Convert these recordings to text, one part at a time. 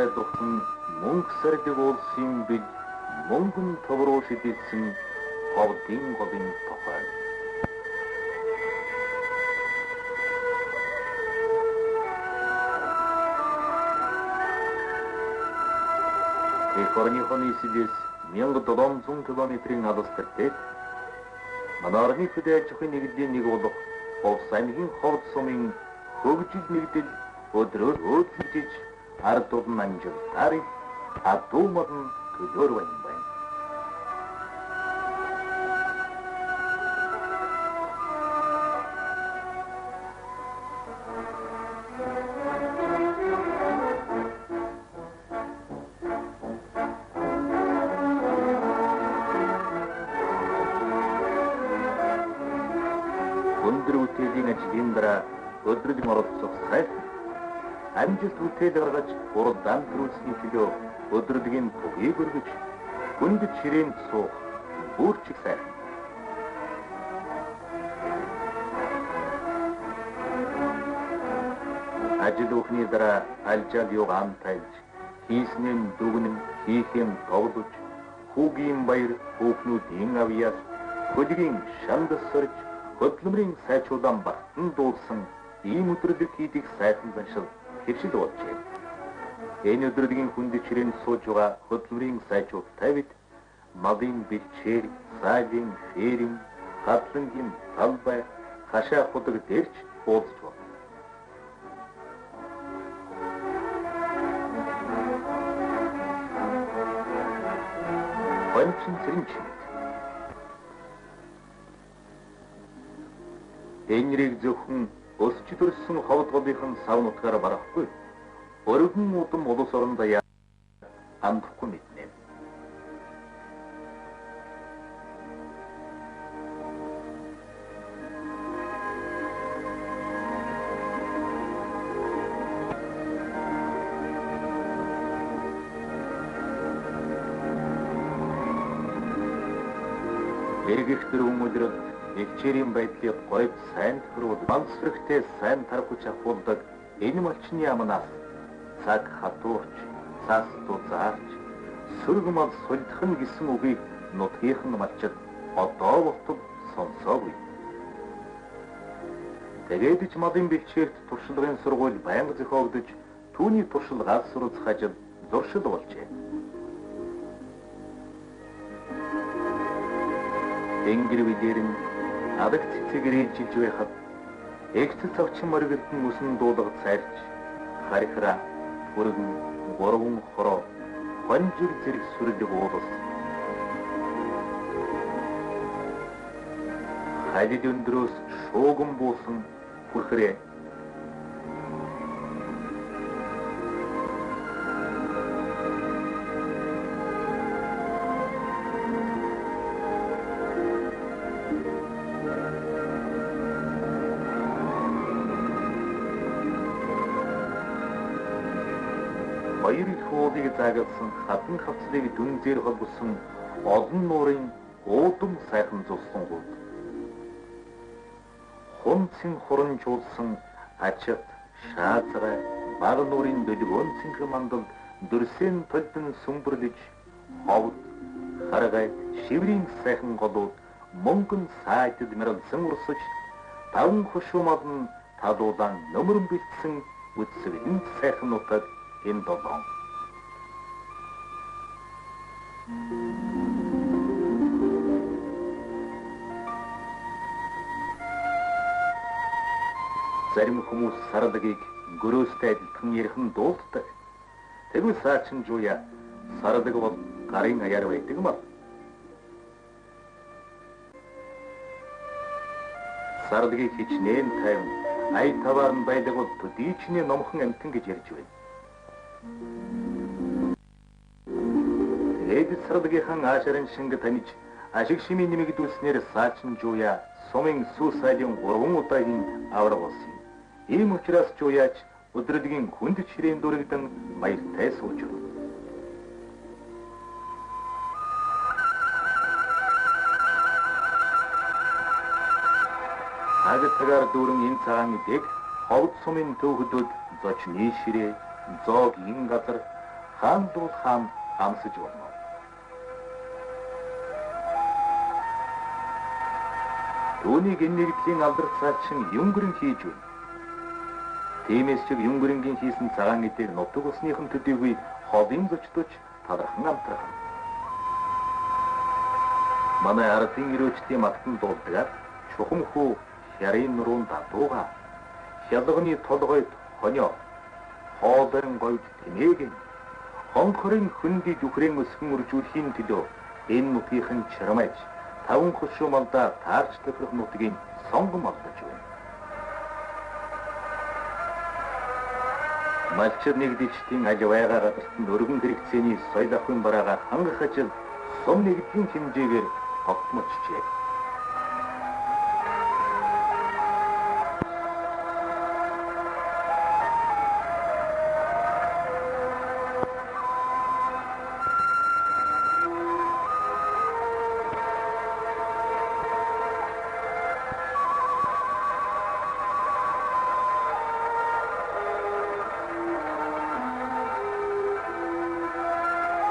байлгахын мөнгө сардаг улсын бид мөнгөн товруу шидэлсэн ховдын голын тухай. Орныхоны сидээс 1700 км-ийн алыстартай манарны хөдөөжихын нэгдлийн нэг болох Ховс аймгийн ховд сумын хөгжил нэгдэл өдрөөр өөдлөж ард улан амжилтаар адуумад нь төлөөр байна. Өндөр үтээлийн ажлын дараа өдрөдөн оролцох сайт амжилт үтээд гаргаж уралдаан төрүүлсний төлөө өдрөдгийн тугийг өргөж хүнд чирээнд суух бүрчиг сайт. Ажил өхний дараа алжаал юугаан тайлж хийснэн дүгнэн хийхэм товлож хүүгийн баяр хүүхнүүдийн авьяас хөдгийн шанд сорж хөдөлмөрийн сайжруулан багтан дуулсан ийм өдрөдөг хийдэг сайхан заншил хэвшил болжээ. Энэ өдрөдгийн хүнд чирээнд сууж байгаа хөдөлмөрийн сайжруулалттай бид малын бэлчээр, саажийн, ферийн, хадлангийн талбай, хашаа худаг дээрч уулзж байна. Хончин цэрэнч энэрийг зөвхөн өсч төрсөн ховд голынхан сав нутгаар барахгүй. Өргөн удам улс орон даяар амдахгүй мэднэ. Эргэх дөрвөн Эгчээрийн байдлыг гойд сайн тохируулж, бансрэгтэй сайн тархуч авахулдаг энэ малчны амнаас цаг хатуурч, цаас тузаарч, сүргэмал сулдхан гэсэн үгийг нутгийнхан малчид одоо болтол сонсоогүй. Тэгээд ч малын бэлчээрт туршлагын сургууль байнга зохиогдож, түүний туршлагаас суралцах ажил зуршил болжээ. Тэнгэр бидээр нь адаг цэцэгээр жилж байхад эгцэл цавчин мөргөлдөн мөсөн дуулга цайрч харихра бүргэн боргон хороо хонжир зэрэг сүрдэг уулс хайлд өндрөөс шууган буусан хүрхрээ баяр их уулыг заагалсан хадан хавцлыг дүнзээр холбосон олон нуурын уудам сайхан зулсан гол. Хунцын хуранжуулсан ачаат, шаазраа, баг нуурын дөлгөөн цэнхэр мандал дүрсэн толдон сүмбэрлэж ховд, харгай, шиврийн сайхан голууд мөнгөн сайтад мэрэлсэн урсаж таван хушуумад нь талуулан нөмрөн бэлдсэн үтсвэн сайхан нутаг энэ долоон. Зарим хүмүүс сардагийг гөрөөстэй адилхан ярих нь дуулдаг. Тэгвэл саачин жууя сардаг бол гарын аяар байдаг мал. Сардгийг хичнээн тайван ай таваар нь байдаг бол төдийчний номхон амтан гэж ярьж байна. Тэгээд сардгийнхан аашарын шингэ таниж ашиг шимийн нэмэгдүүлснээр саачин жууя сумын сүүсайлын 3 удаагийн авраг болсон. Ийм учраас жууяч өдрөдгийн хүнд чирээн дурагдан баяртай сууж байна. Цагаар дүүрэн энэ цагаан идэг ховд сумын төвхөдөд зочны ширээ, зоогийн газар, хаан дул хаан амсаж болно. Түүнийг энэ нэгдлийн алдарцаачин Юнгэрэн хийж байна. Тиймээс ч Юнгэрэнгийн хийсэн цагаан эдээр нутаг усныхан төдийгүй холын зочдож талархан амтрах. Манай ардын ирөөчдийн магтан дуулдаг чухам хүү хярын нуруунд дадууга хялганы толгойд хонио хоолын гойд тэнэгэн хонхорын хөндөд үхрэн өсгөн үржүүлэхийн төлөө энэ нутгийнхэн чармайж таван хушуу малдаа таарч тохирох нутгийг сонгон олдож байна. Малчир нэгдэлчдийн ажвайгаа гадартанд өргөн хэрэгцээний соёл ахуйн бараагаар хангах ажил сум нэгдлийн хэмжээгээр тогтмолчжээ.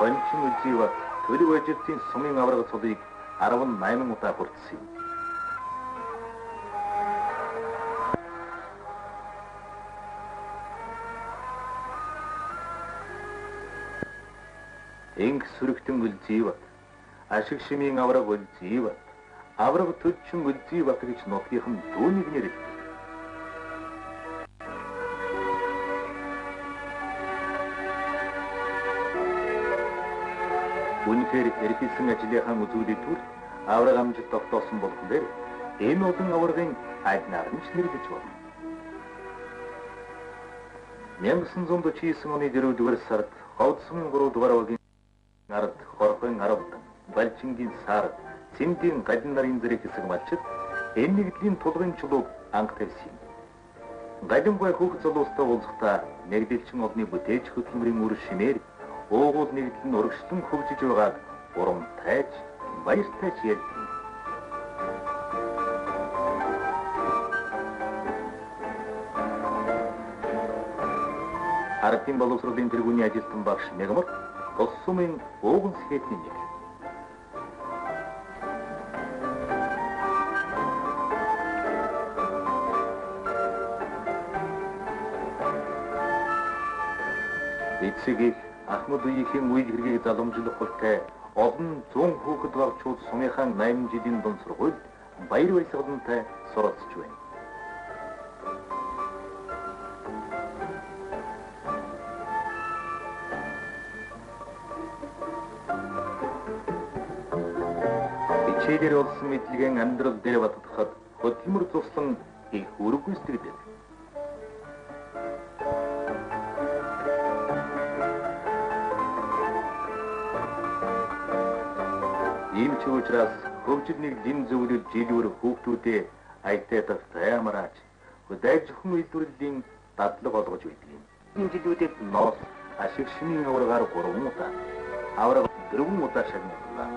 Хончин үзийва төлөв ажилтны сумын авраг цолыг 18 удаа хүртсэн юм. Инг сүрэгтэн үлзийва ашиг шимийн авраг үлзийва авраг төлчин үлзийва гэж нутгийнхан дүүнийг нэрлэв. Үнэхээр эрхэлсэн ажлынхаа үзүүлэлтүүд авраг амжилт тогтоосон болохоор энэ олон аврагын ажнаар нь нэрлэж байна. 1949 оны 4-р сард Ховдсмын 3-р багийн ард хорхойн ард Балчингийн сард Цэндийн гадин нарын зэрэг хэсэг малчид энэ нэгдлийн тулгын чулууг анх тавьсан. Гадимгай хүүхд залуустай уулзахдаа нэгдэлчин олны бүтээж хөдөлмөрийн үр шимээр уугуул нэгдэл нь урагшлан хөгжиж байгааг урамтайж баяртай ярьдаг. Ардын боловсролын тэргүүний ажилтан багш Мегмар Тус сумын ууган сэхэтийн нэг. Эцэг Ахмад үеийн үед хэргийг заламжлах hulтай олон 100 хүүхэд гарчууд сумынхаа 8 жилийн дунд сургуульд баяр баясгалантай суралцж байна. Хичээлээр олсон мэдлэгийн амьдрал дээр баттахад хөдөлмөр туслан их үүрэг гүйцэтгэдэг. Ийм ч учраас хөгжил нэгдлийн зөвлөл жилүүр хүүхдүүдэд айтай тавтай амраач хөдөө зөвхөн үйлдвэрлэлийн дадлаг олгож байдаг юм. Энэ жилүүдэд ноос ашиг шимийн аврагаар 3 удаа авраг 4 удаа шагналлаа.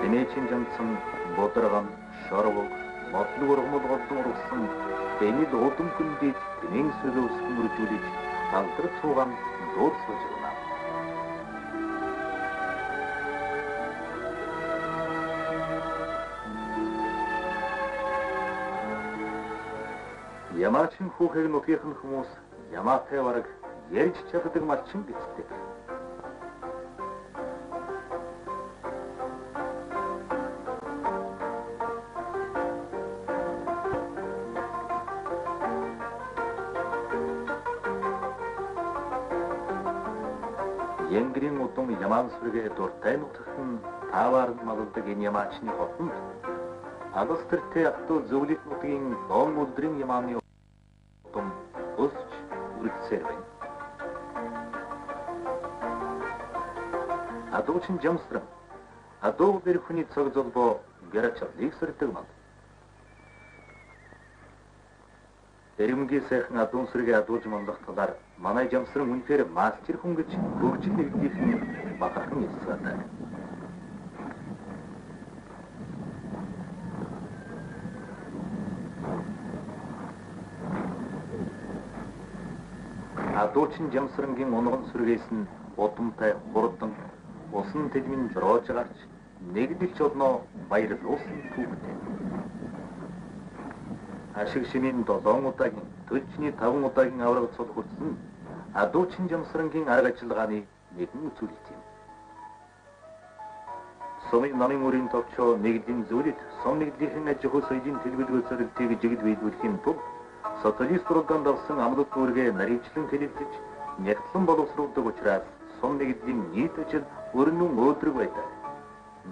Энэчин жанцсан бодрогон шорвог модлог ургамал голдон ургасан Бэнил удам хүндийг тэнэн сөлөөс хөржүүлж алдар цууган дуудсаж байна. Ямаачин хүүхэг нутгийнхан хүмүүс ямаатай бараг ярьж чаддаг малчин гэцдэг. Янгрийн удам ямаан сүргээ дуртай нутагхан тааваар малдаг энэ ямаачны хотонд агас тэртээ ахтуу зөвлөлт нутгийн ном өдрийн ямааны удам өсч үргэлжсээр байна. Адуучин жамсрам адуу бэрхүний цаг золбоо гэрачлыг сэрдэг мал. Эрэмгийн сайхан адуун сүргээ адуулж мандах талаар манай жамсран үнэхээр мастер хүн гэж хөгжил нэгдлийн бахархан ялсаатай. Адуучин жамсрангийн унган сүргээс нь удамтай хурдан усан тэлмийн жроож гарч нэгдэлч олноо баярлуулсан түүхтэй. Ашиг шинийн 7 удаагийн төлчний 5 удаагийн авраг цол хүрсэн адуучин жамсрангийн арга ажиллагааны нэгэн үзүүлэлт юм. Сумын намын өрийн товчоо нэгдлийн зүйлд сум нэгдлийн аж ахуй соёлын төлөвлөгөө зорилтыг жигд биелүүлэхийн тулд социалист програмд авсан амлалт үүргээ нарийвчлан хэлэлцэж нягтлан боловсруулдаг учраас сум нэгдлийн нийт ажил өрнөн өөдрөг байдаг.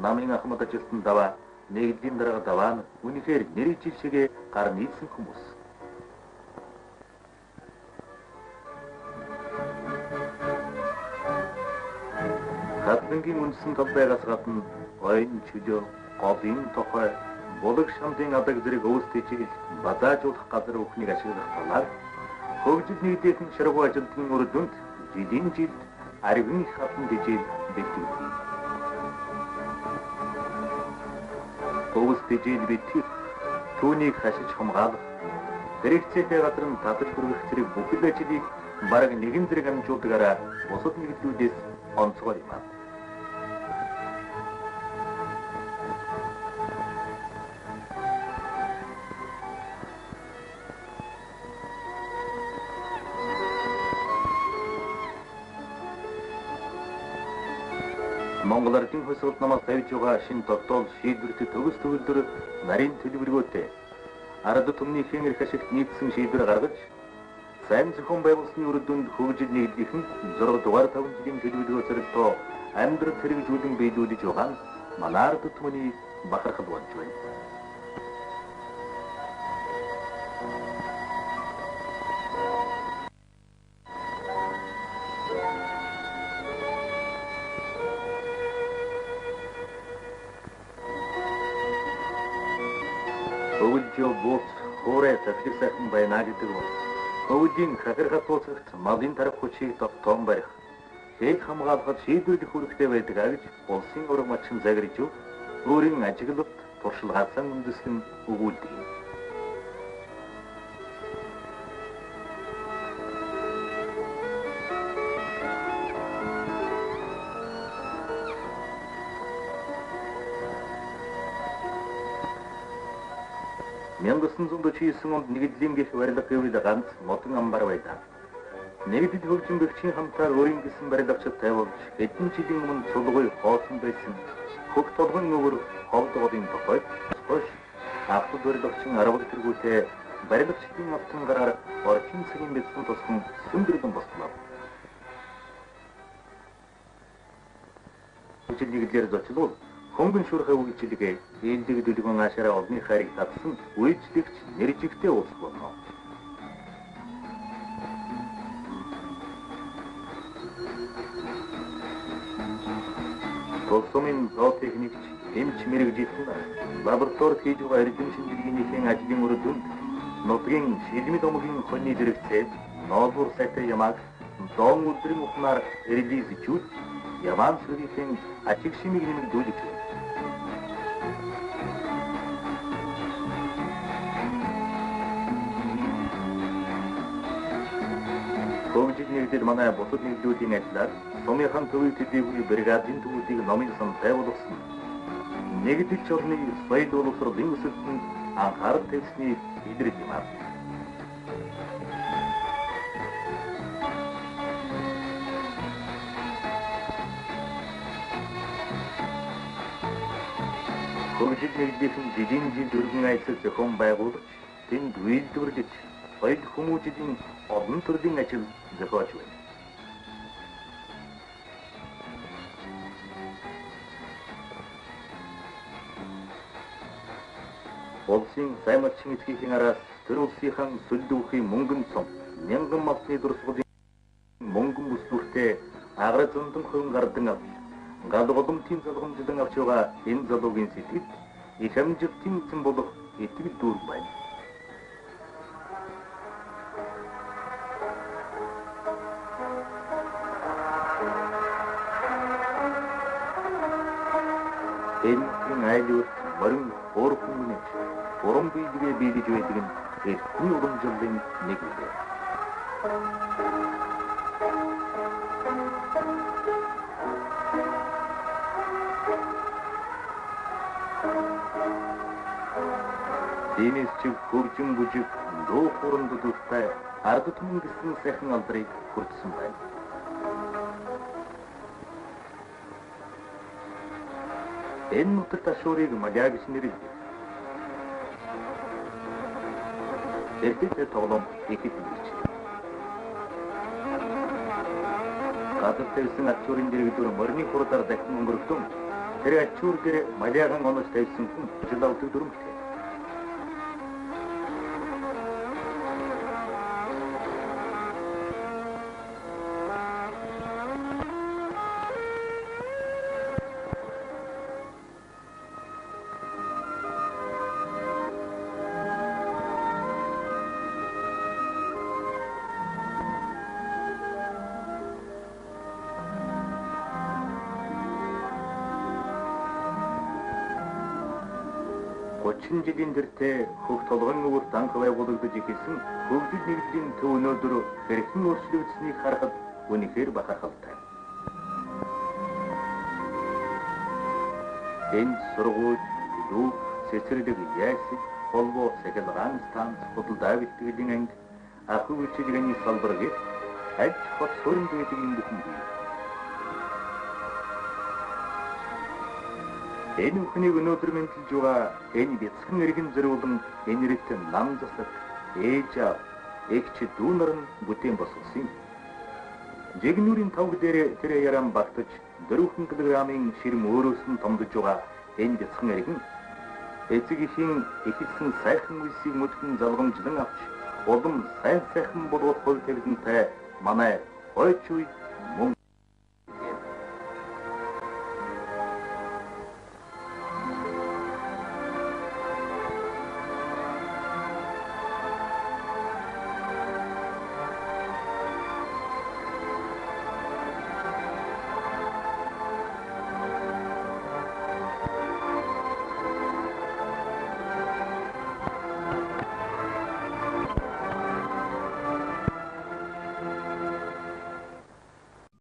Намын ахмад ажилтан даваа нэгдлийн дарга даваа нь үнэхээр нэр ижил шигээ гар нийцсэн хүмүүс. Хатангийн үндсэн тал байгаас гадна ойн чөлөө, говийн тохой, булаг шамдын адаг зэрэг өөстөж базаажуулах газар өхнийг ашиглах талаар хөгжил нэгдлийн ширгүү ажилтны үр дүнд жилийн жилд арвин их хатан дижил бэлтгэв. Өвс дижил бэлтгэв түүнийг хашиж хамгаалах хэрэгцээтэй газар нь татаж хүргэх зэрэг бүхэл ажлыг бараг нэгэн зэрэг амжуулдагаараа бусад нэгдлүүдээс онцгой юм. Монгол Ардын хөлсөлд намаас тавьж байгаа шинэ тогтоол шийдвэрт төгс төвлөрөөр нарийн төлөвлөгөөтэй ард түмнийхэн эрх ашигт нийцсэн шийдвэр гаргаж сайн зохион байгуулсны үр дүнд хөгжил нэгдлийн 6 дугаар 5 жилийн төлөвлөгөө зорилтоо амьдрал хэрэгжүүлэн биелүүлж байгаа нь манай ард түмний бахархал болж байна. Өвөлжөө бууц хуурай татлаг сайхан байна гэдэг бол өвөлийн хахир хатууцагт малын тарах хүчийг тогтоон барих хэл хамгаалахад шийдвэрлэх үүрэгтэй байдаг гэж улсын ураг мачин загриж өөрийн ажиглалт туршлагаасан үндэслэн өгүүлдэг юм. Мянгасан зунд чийсэн онд нэгдлийн гэх барилга гэвэл ганц модон амбар байдаг. Нэгдэл хөгжин бэгчийн хамтаар өөрийн гэсэн барилгачд тавьж хэдэн жилийн өмнө цулгуй хоосон байсан хөх толгойн өвөр ховдгоодын тохойд хош автод барилгачин 10 тэргүүтэй барилгачдын автан гараар орчин цагийн бэлсэн тусган сүмдэрдэн бослоо. Үжилгэлээр зочлол хөнгөн шүрхэ үйлчлэгээ ээлдэг дүлгэн ашаараа олны хайрыг татсан үйлчлэгч нэржигтэй улс болно. Тулсумын зоотехникч эмч мэрэгжилтэн лабораторид хийж байгаа эрдэм шинжилгээнийхэн ажлын үр дүнд нутгийн шилмид омгийн хоньны зэрэгцээ ноолбор сайтай ямааг доон өдрийн ухнаар релизжүүл яваан сүрийн ажиг шимийг нэмэгдүүлж байна. Хөгжил нэгдэл манай бусад нэгдлүүдийн адилаар сумынхан төвийн төдийгүй бригадын төвүүдийг номын сантай болгосон. Нэгдэлч орны соёл боловсролын өсөлтөнд анхаарал тавьсны илрэл юм аа. Хөгжил нэгдлийн жилийн жил өргөн ажил зохион байгуулагч тэнд үйлдвэрлэж соёл хүмүүжлийн олон төрлийн ажил зохиож байна. Улсын сайн малчин эцгийн араас төр улсынхан сүлдүүхийн мөнгөн цом мянган малчны дурсгалын мөнгөн бүслүүртэй агра зөндөм хөрөн гардан авч гал боломтын залгамжлан авч байгаа энэ залуугийн сэтгэл их амжилтын эзэн болох итгэл дүүрэн байна. Энэ айлууд морин уурхмынч уран биелгээ биелж байдаг нь эртний урамжлалын нэг юм. Дэнэс чиг хөгжин бүжиг дуу хуранд дуртай ард түмэн гэсэн сайхан алдрыг хүртсэн байна. Энэ нутагт ашуурыг Маля гэж нэрлэдэг. Эрдэт тоглоом ихэд ирчихсэн. Гадар тавьсан ачуурын дэргэдүр морины хурдаар дахин өнгөрөхдөн тэр ачуур дээр Маляхан онож тавьсан хүн жил авдаг дүрмтэй. Гочин жилийн тэртээ хөв толгойн өвөр данх байгуулагдаж ихсэн хөгжил нэгдлийн төв өнөөдөр хэрхэн өөрчлөгдсөнийг харахад үнэхээр бахархалтай. Энэ сургууль, лүг, цэцэрлэг, ясиг, холбоо, сахилгаан станц, худалдаа бэлтгэлийн анги, ахуй үйлчилгээний салбар гэх аж хот суурин дээдийн бүхэн бий. Энэ бүхнийг өнөөдөр мэдэлж байгаа энэ бяцхан иргэн зэрүүлэн энэрэт нам засаг ээж аав эгч дүүнэр нь бүтээн босгосон. Жигнүүрийн тавг дээр тэр яран багтаж 4 кг-ын ширэм өөрөөс нь томдож байгаа энэ бяцхан иргэн эцэг ихийн ихэлсэн сайхан үсийг мөдгөн залгамжлан авч улам сайн сайхан болгох хувь тавилантай манай хойч үе